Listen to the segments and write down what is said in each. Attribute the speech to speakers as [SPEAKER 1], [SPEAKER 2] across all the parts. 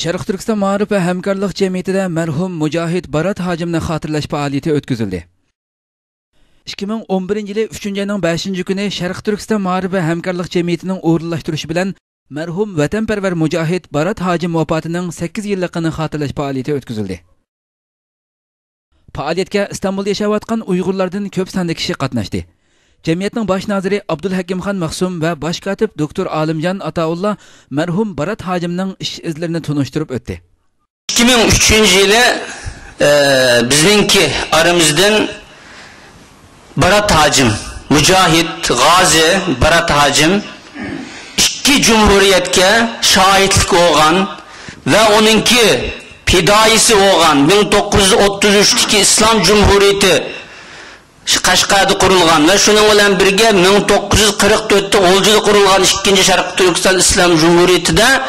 [SPEAKER 1] Sharq Turkiston Ma'rif va hamkorlik jamiyatida marhum Mujohid Barat hojimni xotirlash faoliyati o'tkazildi. 2011-yili 3-oyning 5-kuni Sharq Turkiston Ma'rif va hamkorlik jamiyatining o'rinlashtirishi bilan marhum vatanparvar Mujohid Barat hojim vafotining 8 yilligini xotirlash faoliyati o'tkazildi. Faoliyatga Istanbulda yashayotgan Uyg'urlardan ko'p sonda kishi qatnashdi. Jamiyatning bosh naziri Abdulhakimxon Mahsum va bosh katib doktor Alimjon Ataullah marhum Barat hojimning ish izlarini tunishtirib o'tdi.
[SPEAKER 2] 2003-yili bizningki aramızdan Barat hojim, Mujohid G'ozi Barat hojim ikki cumhuriyetga şahitlik olgan ve onunki fidaisi olgan 1933'teki İslam Cumhuriyeti Qashqarda qurilgan ve şunun bilan birga 1944'te Oljuda qurilgan 2. Sharq Turkiston Islom Cumhuriyetida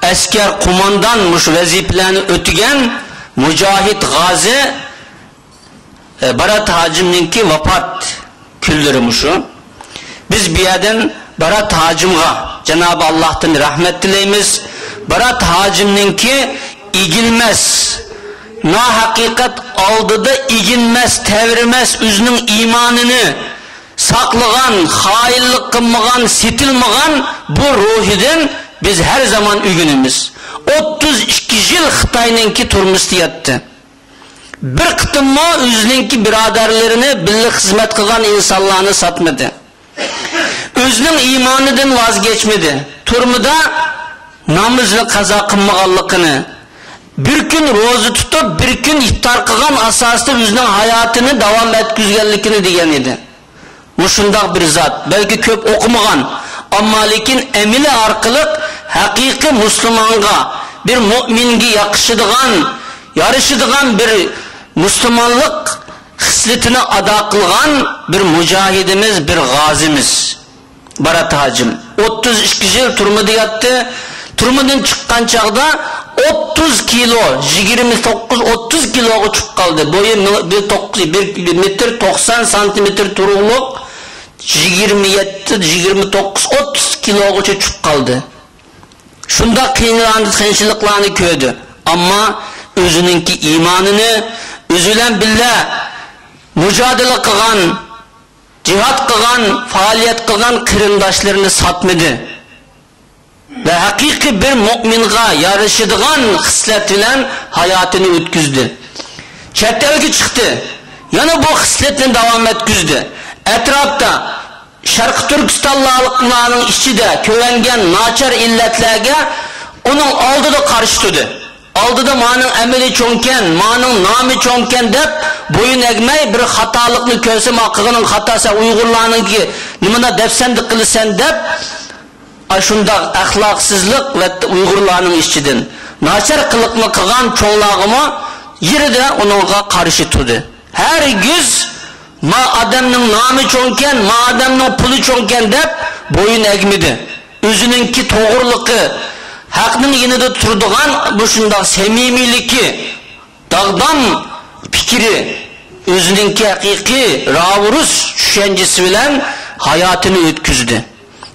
[SPEAKER 2] askar qo'mondan mush vazifalarni o'tagan Mujohid G'ozi Barat hojimninki vafot kunlari mushu. Biz bu yerdan Barat hojimga Cenab-ı Allah'tan rahmet dileymiz. Barat hojimninki igilmez, na hakikat aldıda iginmez, tevirmez, üzünün imanını saklagan, hainlik kılmagan, sitilmagan bu ruhiden biz her zaman ügünümüz. 32 yıl Xitay'nınki turmushda yattı. Bir kıtımma üzününki biraderlerini birlik hizmet kılan insanlarını satmadı. Özünün imanıdan vazgeçmedi. Turmuda namaz ve kaza kılmaganlıkını, bir gün rozu tutup bir gün iftar kılgan asasında özünün hayatını devam etkizgenlikini diyen idi. Muşundaq bir zat, belki köp okumagan, ama lekin emili arkalık hakiki Müslümanға, bir mümingi yakışıdığan, yarışıdığan bir Müslümanlık hisletini ada kılgan bir mücahidimiz, bir gazimiz. Barat hojim 32 yıl turmuda yattı. Turmudan çıkan çağda 30 kilo, 29-30 kiloga çıkıp kaldı. Boyu 1 metre 90 santimetre turuluk 27-29-30 kiloga çıkıp kaldı. Şunda kıyınçılıklarını köydü. Ama özününki imanını, özülen billah mücadele kılan, cihat kılan, faaliyet kılan kırındaşlarını satmadı. Ve hakiki bir müminga yarışıdığan hislet bilen hayatını ötküzdü. Çetelge çıktı. Yani bu hisletini devam etküzdü. Etrafta Şarkı Türkistanlılarının içinde kövengen naçar illetlerge onun aldıda karıştırdı. Aldıda manın emeli çonken, manın nami çonken dep boyun egmey bir hatalıkını köysem hakkının hatası Uygurlarının ki nimana defsendik kılısen dep aşunda ahlaksızlık ve Uygurlarının içinden naçar kılıkını kılan çoğlağımı yeri de onunla karşı turdu. Her yüz ma adamның namı çoğunken, ma adamның pulu çoğunken dep boyun egmedi. Özününki toğırlıkı, hakkının yenide turduğan bu şunda semimiliki, dağdan fikri, özününki hakiki, ravuruz düşüncesi bilen hayatını ötküzdü.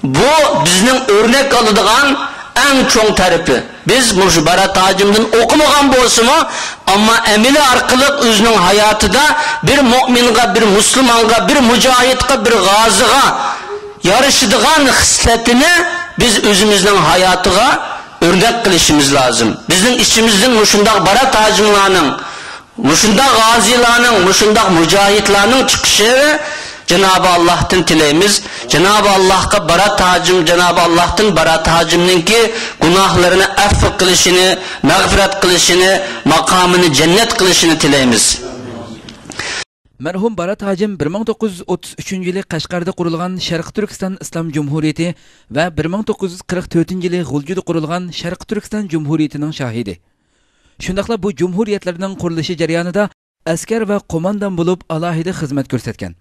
[SPEAKER 2] Bu bizning örnek alıdığan en çoğun tarifi. Biz muş Barat hojimdan okumagan bolsunmu, Ama emeli arkalık özünün hayatıda bir müminga, bir Müslümanga, bir mücahitga, bir gaziga yarışıdığan hisletini biz özümüzün hayatıga örnek kılışımız lazım. Bizim içimizden muşundak barat hacimlarının, muşundak gazilarının, muşundak mücahitlarının çıkışı Cenab-ı Allah'tan tileyimiz. Cenab-ı Allah'a barat hacim, Cenab-ı Allah'tan barat haciminin ki günahlarını affı kılışını, mağfiret kılışını, makamını cennet kılışını tileyimiz.
[SPEAKER 1] Merhum Barat Hacim 1933 yılı Qashqarda qurilgan Sharq Turkiston Islom Cumhuriyeti ve 1944 yılı G'uljuda qurilgan Sharq Turkiston Cumhuriyetining shahidi. Shundaqla bu cumhuriyetlarning qurilishi jarayonida askar va qo'mondan bo'lib alohida xizmat ko'rsatgan.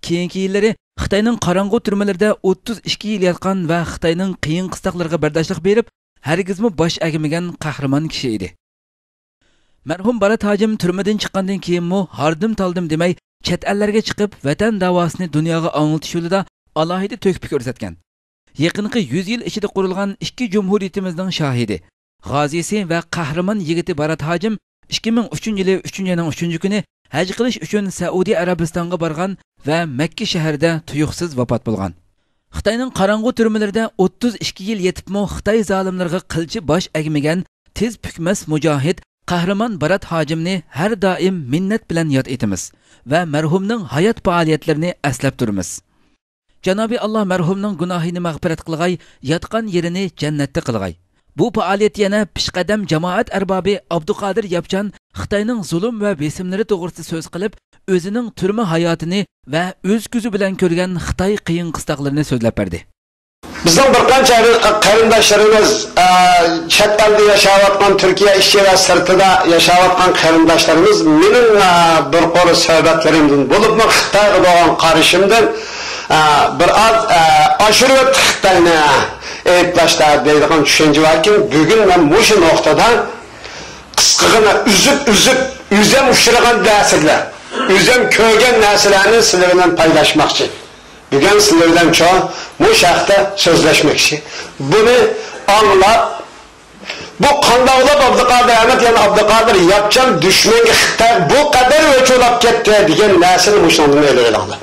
[SPEAKER 1] Keyingi yillari Xitoyning qorong'u turmalarida 32 yil yotgan va Xitoyning qiyin qistoqlarga bardoshlik berib, hargizmi bosh egmagan qahramon kishi edi. Merhum Barat Hacim türmeden çıqqandan keyinmi hardım taldım demay chet ellarga chiqib vatan davosini dunyoga anglitish yo'lida alohida to'kpi ko'rsatgan. Yaqinqi 100 yil ichida qurilgan ikki jumhuriyatimizning shahidi, g'ozisi va qahramon yigiti Barat Hacim 2003 yili 3-oyning 3-kuni haj qilish uchun Saudiya Arabistonga borgan va Makka shahrida tuyuqsiz vafot bo'lgan. Xitoyning qorong'u turmalarida 32 yil yetibmi Xitoy zolimlariga qilchi bosh egmagan tez pukmas mujohid Qahramon Barat Hacimni har doim minnat bilan yod etamiz va marhumning hayot faoliyatlarini eslab turamiz. Janobi Alloh marhumning gunohini mag'firat qilg'ay, yotgan yerini jannatda qilg'ay. Bu faoliyat yana pishqadam jamoat arbobi Abduqodir Yapchan Xitoyning zulm va besimlari to'g'risida so'z qilib, o'zining turma hayotini va o'z ko'zi bilan ko'rgan Xitoy qiyin qistoqlarini so'zlab berdi.
[SPEAKER 3] Bizning bir qancha qarindoshlarimiz chet elda yashayotgan Turkiya ichi va sirtida yashayotgan qarindoshlarimiz mening bir qo'l suhbatlarimdan bo'libmi Xitoyga bo'lgan qarashimdan bir oz oshirib Xitoyni ayblashda deydigan tushuncha borki, bugun men shu nuqtada qisqagina uzib o'zim uchragan narsalar, o'zim ko'rgan narsalarni sizlar bilan paylaşmoqchi. Bugün sizlerden çoğu bu şahta sözleşmekçi. Bunu anlap, bu kandağılıp Abdülkadir Ahmet yani Abdülkadir yapacağım düşmanı Xitay bu kadar ölçü olap gitti diyen nesini muşlandığını öyle aldı.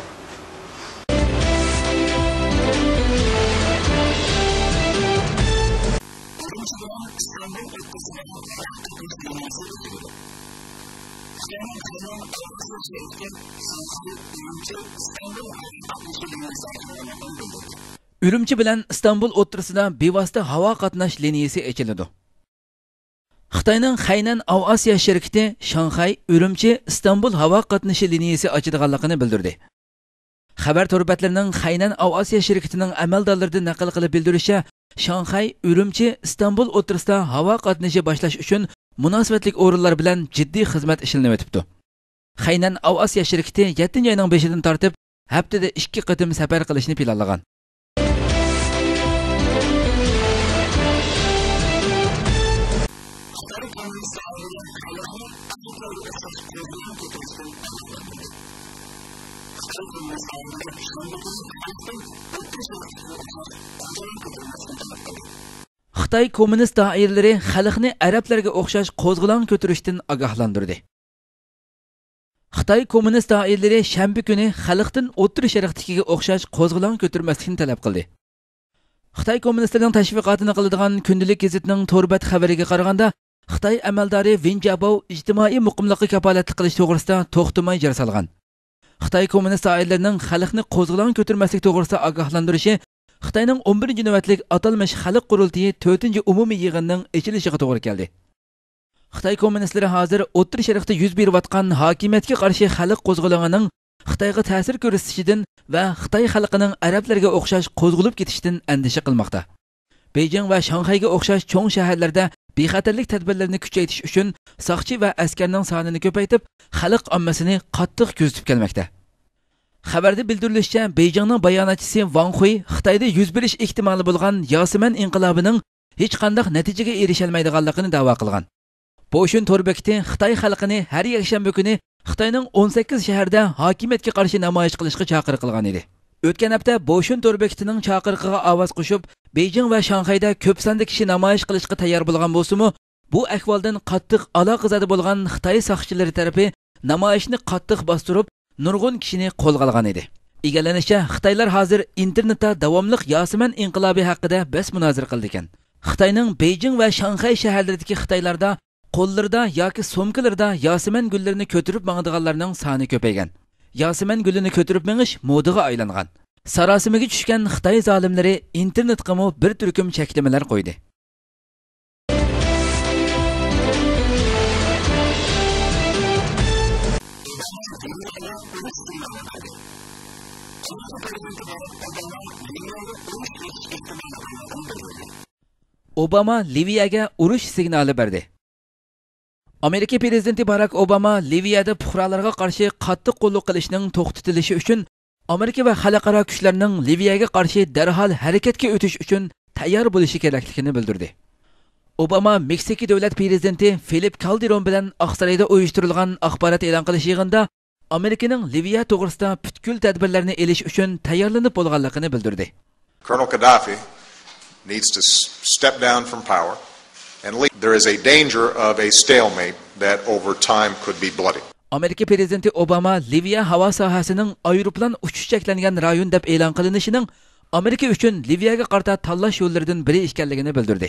[SPEAKER 1] Ürümçi bilan İstanbul o'ttirisida bevosita havo qatnash liniyasi ochiladi. Xitoyning Xaynan Avasiya shirkati Shanxay, Ürümçi, İstanbul havo qatnashi liniyasi ochadiganligini bildirdi. Xabar torbatlarining Xaynan Avasiya shirkatining amaldorlaridan naql qilib bildirishicha, Shanxay, Ürümçi, İstanbul o'ttirisida havo qatnashi boshlash uchun munosabatli o'rinlar bilan jiddiy xizmat ishlanib o'tibdi. Xaynan Avasiya shirkati 7-oyning 5-idan tortib haftada 2 qatim safar qilishni planlagan. Xitoy kommunist doiralari xalqni arablarga o'xshash qo'zg'olon ko'tarishdan ogohlantirdi. Xitoy kommunist doiralari shanba kuni xalqdan o'rta sharqdagiga o'xshash qo'zg'olon ko'tarmaslikni talab qildi. Xitoy kommunistlarining tashviqotini qiladigan kundalik gazetining torbat xabariga qaraganda, Xitoy amaldori Wen Jiabao ijtimoiy muqimlikka kafolatlik qilish to'g'risida to'xtamay jar solgan. Xitoy kommunist doiralarining xalqni qo'zg'olon ko'tarmaslik to'g'risida ogohlantirishi Xitoyning 11-navbatlik atalmish xalq qurultiyi 4-umumiy yig'inining ochilishiga to'g'ri keldi. Xitoy kommunistlari hozir o'rta sharqda yuz berayotgan hokimiyatga qarshi xalq qo'zg'olonining Xitoyga ta'sir ko'rsatishidan va Xitoy xalqining arablarga o'xshash qo'zg'olib ketishidan andisha qilmoqda. Beijing va Shanxayga o'xshash cho'ng shaharlarda bexatarlik tadbirlarini kuchaytirish uchun soqchi va askarning sonini ko'paytib, xalq ommasini qattiq kuzatib kelmoqda. Xabarda bildirilishicha, Beijingning bayonotchisi Wang Hui Xitoyda yuz berish ehtimoli bo'lgan Yosiman inqilobining hech qanday natijaga erisha olmaydiganligini da'vo qilgan. Boshun to'rbekti Xitoy xalqini har yakshanba kuni Xitoyning 18 shaharda hokimiyatga qarshi namoyish qilishga chaqiriq qilgan edi. O'tgan hafta Boshun to'rbektining chaqiriqiga ovoz qo'shib, Beijing va Shanxayda ko'p sonda kishi namoyish qilishga tayyor bo'lgan bo'lsa-mu, Bu ahvoldan qattiq aloqazada bo'lgan Xitoy soqchilari tarafi namoyishni qattiq bostirib, nurg'un kishini qo'lga olgan edi. Egallanishicha, Xitoylar hozir internetda davomli Yasiman inqilobi haqida bas munozara qildi ekan. Xitoyning Beijing va Shanxay shaharlaridagi Xitoylarda qo'llarida yoki so'mkalarda Yasiman gullarini ko'tarib mangdiganlarning soni ko'paygan. Yasiman gulini ko'tarib mengish modaga aylangan. Sarosimaga tushgan Xitoy zolimlari internetga bir turkum cheklamalar qo'ydi. Obama Liviyaga urush signali berdi. Amerika prezidenti Barack Obama Liviyada puhralarga qarshi qattiq qo'lliq qilishning to'xtatilishi uchun Amerika va xalqaro kuchlarning Liviyaga qarshi darhol harakatga o'tish uchun tayyor bo'lishi kerakligini bildirdi. Obama Meksika davlat prezidenti Felipe Calderón bilan Oqsaroyda uyushtirilgan axborot e'lon qilish yig'inida Amerikaning Liviya to'g'risida butkul tadbirlarni elish uchun tayyorlanib bo'lganligini bildirdi.
[SPEAKER 4] Colonel Gaddafi needs to step down from power and leave. There is a danger of a stalemate that over time could be bloody.
[SPEAKER 1] Amerika prezidenti Obama Liviya havo sohasining aeroplan uchish cheklangan rayon deb e'lon qilinishining Amerika uchun Liviyaga qarata tanlash yo'llaridan biri ekanligini bildirdi.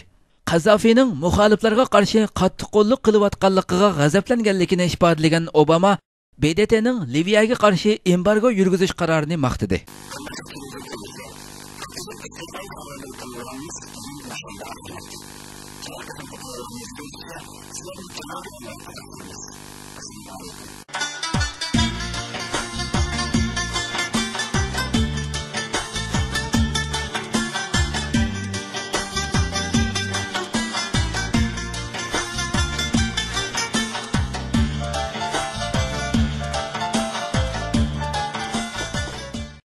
[SPEAKER 1] Qazzofining muxoliflarga qarshi qattiq qo'lliq qilayotganligiga g'azablanganligini ifodalagan Obama BDTning Liviyaga qarshi embargo yurgizish qarorini maqtadi.